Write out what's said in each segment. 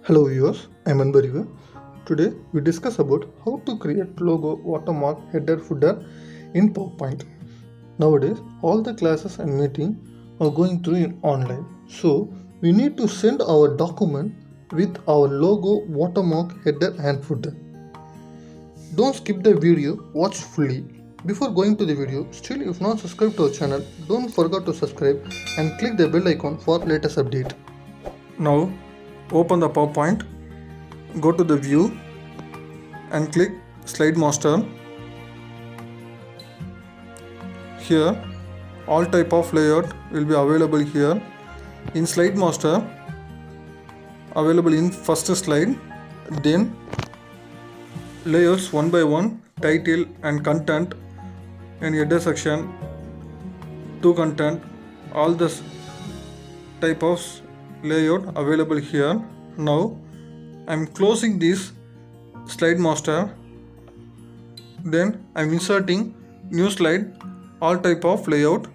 Hello viewers, I'm Anbariva. Today we discuss about how to create logo, watermark, header, footer in PowerPoint. Nowadays, all the classes and meeting are going through in online. So we need to send our document with our logo, watermark, header and footer. Don't skip the video, watch fully. Before going to the video, still if not subscribed to our channel, don't forget to subscribe and click the bell icon for latest update. Now open the PowerPoint, go to the view and click slide master. Here all type of layout will be available here. In slide master available in first slide, then layouts one by one, title and content, and header section, to content, all this type of layout available here. Now I am closing this slide master, then I am inserting new slide, all type of layout.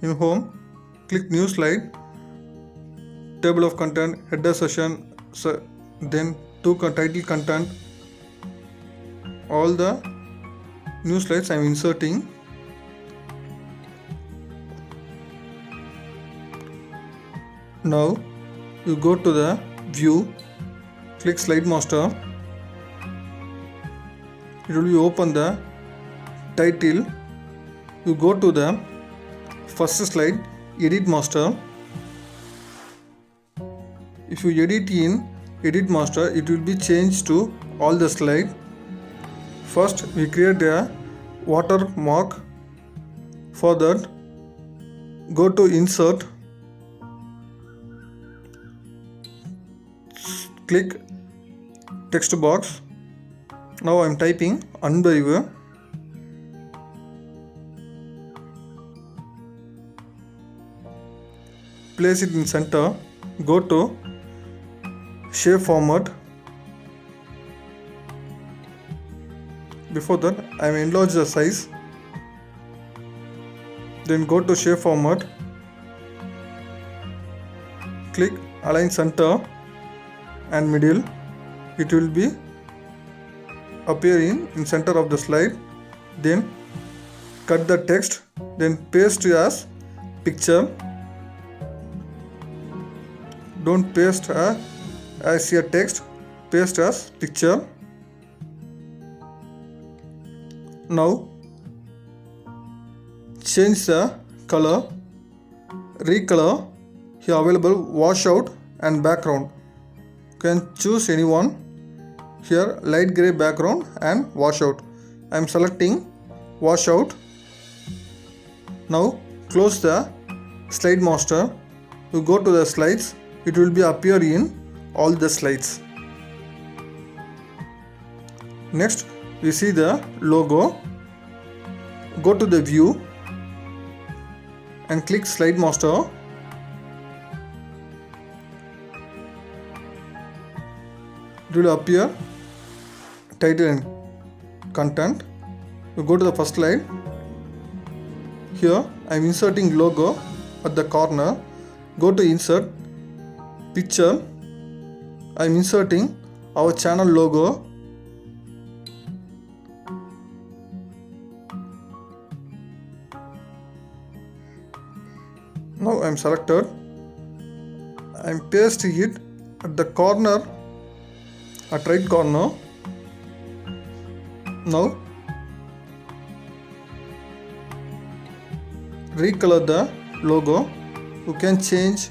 In home, click new slide, table of content, header section, then to title content, all the new slides I am inserting. Now you go to the view, click slide master. It will be open the title. You go to the first slide, edit master. If you edit in edit master, it will be changed to all the slide. First we create a watermark. For that, go to insert, click text box. Now I am typing Anbariva. Place it in center. Go to shape format. Before that, I will enlarge the size. Then go to shape format. Click align center and middle. It will be appear in center of the slide. Then cut the text. Then paste as picture. Don't paste as your text. Paste as picture. Now change the color, recolor. Here available washout and background. You can choose any one. Here light gray background and washout. I am selecting washout. Now close the slide master. You go to the slides. It will be appear in all the slides. Next we see the logo. Go to the view and click slide master. It will appear title and content. You go to the first slide. Here I am inserting logo at the corner. Go to insert picture. I am inserting our channel logo. Now I am selected. I am pasting it at the corner, at right corner. Now recolor the logo. You can change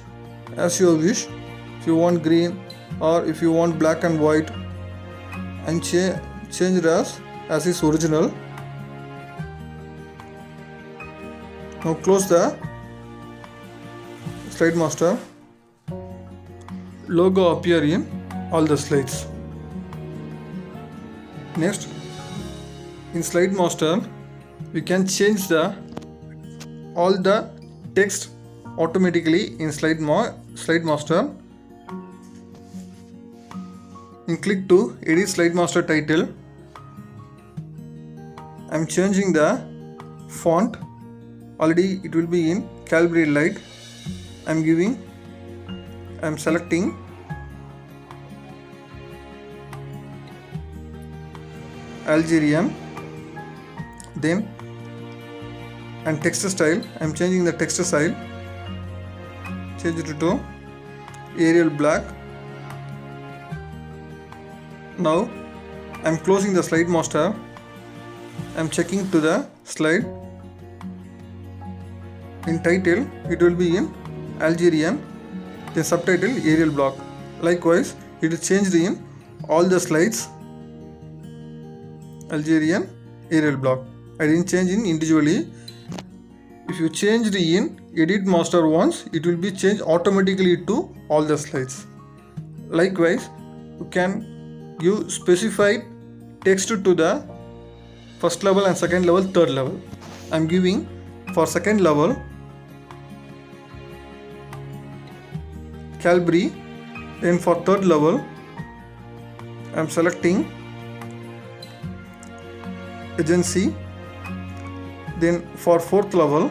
as you wish. If you want green or if you want black and white, and change it as is original. Now close the slide master. Logo appear in all the slides. Next, in slide master we can change all the text automatically in slide master. And click to edit slide master title. I am changing the font. Already it will be in Calibri Light. I am selecting Algerian. Then and text style, I am changing the text style, change it to Arial black. Now I am closing the slide master. I am checking to the slide. In title it will be in Algerian, then subtitle Arial block. Likewise it is changed in all the slides Algerian Arial block. I didn't change in individually. If you changed in edit master once, it will be changed automatically to all the slides. Likewise, you can give specified text to the first level and second level, third level. I am giving for second level Calibri. Then for third level I am selecting agency. Then for fourth level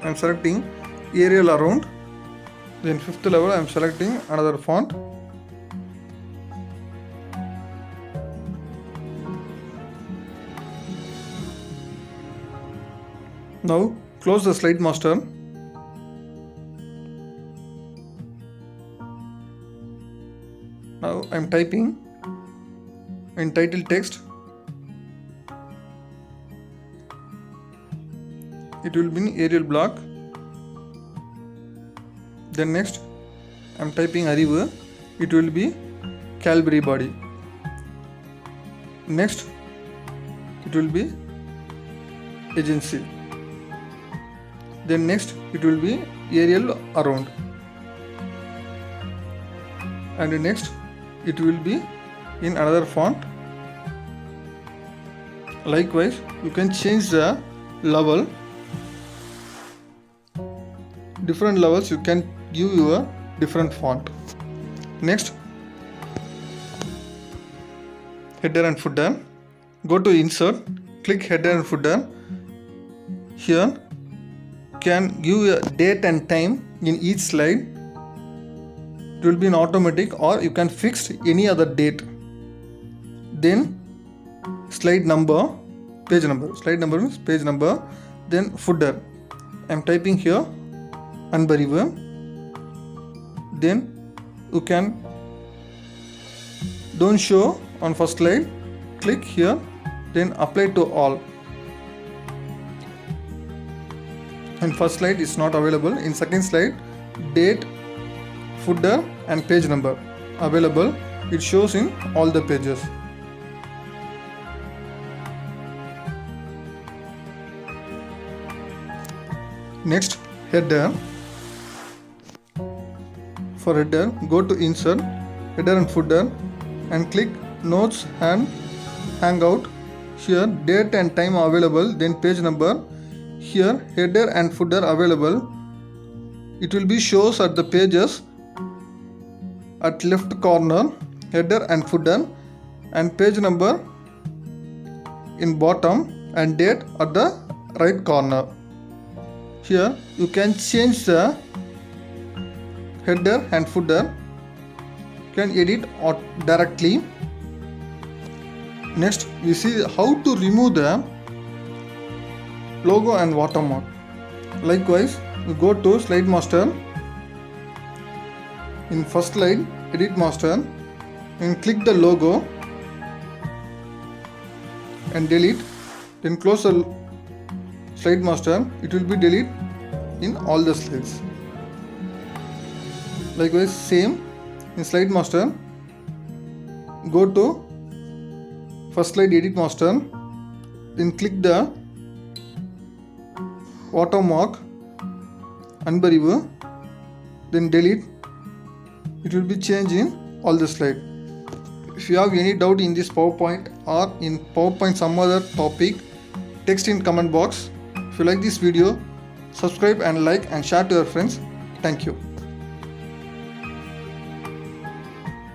I am selecting Arial around. Then fifth level I am selecting another font. Now close the slide master. Now I am typing in title text. It will be in Arial block. Then next I am typing Arivu. It will be Calibri body. Next it will be agency. Then next it will be Arial around. And next it will be in another font. Likewise you can change the level. Different levels you can give your different font. Next header and footer. Go to insert, click header and footer. Here can give a date and time in each slide. It will be in automatic, or you can fix any other date. Then slide number, page number. Slide number means page number. Then footer. I am typing here Unbelievable. Then you can don't show on first slide. Click here. Then apply to all. In first slide is not available. In second slide, date, footer and page number available. It shows in all the pages. Next, header. For header, go to insert, header and footer and click notes and hangout. Here date and time available, then page number. Here header and footer available. It will be shows at the pages at left corner, header and footer, and page number in bottom and date at the right corner. Here you can change the header and footer. You can edit directly. Next we see how to remove the logo and watermark. Likewise, you go to slide master. In first slide, edit master, and click the logo and delete. Then close the slide master. It will be delete in all the slides. Likewise, same in slide master. Go to first slide, edit master. Then click the watermark, Unbelievable. Then delete. It will be changed in all the slide. If you have any doubt in this PowerPoint or in PowerPoint some other topic, text in comment box. If you like this video, subscribe and like and share to your friends. Thank you.